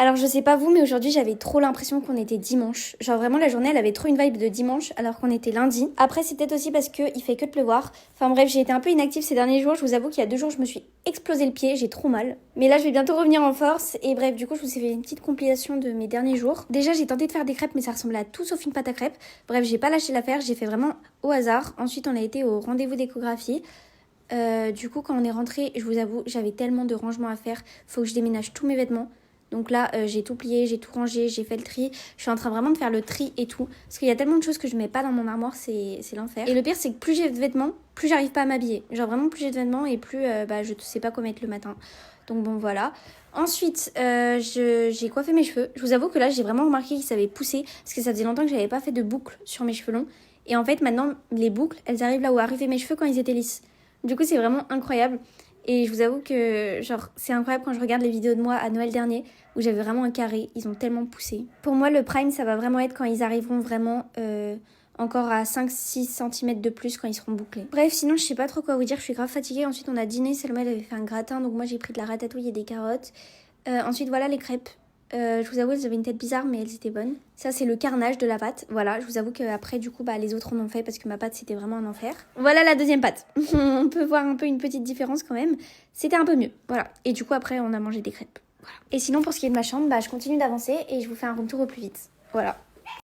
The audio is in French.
Alors je sais pas vous, mais aujourd'hui j'avais trop l'impression qu'on était dimanche. Genre vraiment la journée elle avait trop une vibe de dimanche alors qu'on était lundi. Après c'est peut-être aussi parce qu'il fait que de pleuvoir. Enfin bref, j'ai été un peu inactive ces derniers jours. Je vous avoue qu'il y a 2 jours je me suis explosé le pied, j'ai trop mal. Mais là je vais bientôt revenir en force. Et bref, du coup je vous ai fait une petite compilation de mes derniers jours. Déjà j'ai tenté de faire des crêpes mais ça ressemblait à tout sauf une pâte à crêpes. Bref, j'ai pas lâché l'affaire, j'ai fait vraiment au hasard. Ensuite on a été au rendez-vous d'échographie. Du coup quand on est rentré, je vous avoue j'avais tellement de rangements à faire. Faut que je déménage tous mes vêtements. Donc là, j'ai tout plié, j'ai tout rangé, j'ai fait le tri. Je suis en train vraiment de faire le tri et tout. Parce qu'il y a tellement de choses que je mets pas dans mon armoire, c'est l'enfer. Et le pire, c'est que plus j'ai de vêtements, plus j'arrive pas à m'habiller. Genre vraiment, plus j'ai de vêtements et plus je sais pas quoi mettre le matin. Donc bon, voilà. Ensuite, j'ai coiffé mes cheveux. Je vous avoue que là, j'ai vraiment remarqué qu'ils savaient pousser. Parce que ça faisait longtemps que j'avais pas fait de boucles sur mes cheveux longs. Et en fait, maintenant, les boucles, elles arrivent là où arrivaient mes cheveux quand ils étaient lisses. Du coup, c'est vraiment incroyable. Et je vous avoue que genre c'est incroyable quand je regarde les vidéos de moi à Noël dernier où j'avais vraiment un carré, ils ont tellement poussé. Pour moi le prime ça va vraiment être quand ils arriveront vraiment encore à 5-6 cm de plus quand ils seront bouclés. Bref, sinon je sais pas trop quoi vous dire, je suis grave fatiguée. Ensuite on a dîné, Selma elle avait fait un gratin donc moi j'ai pris de la ratatouille et des carottes. Ensuite voilà les crêpes. Je vous avoue, elles avaient une tête bizarre, mais elles étaient bonnes. Ça, c'est le carnage de la pâte. Voilà, je vous avoue qu'après, du coup, les autres en ont fait parce que ma pâte, c'était vraiment un enfer. Voilà la deuxième pâte. On peut voir un peu une petite différence quand même. C'était un peu mieux. Voilà. Et du coup, après, on a mangé des crêpes. Voilà. Et sinon, pour ce qui est de ma chambre, je continue d'avancer et je vous fais un retour au plus vite. Voilà.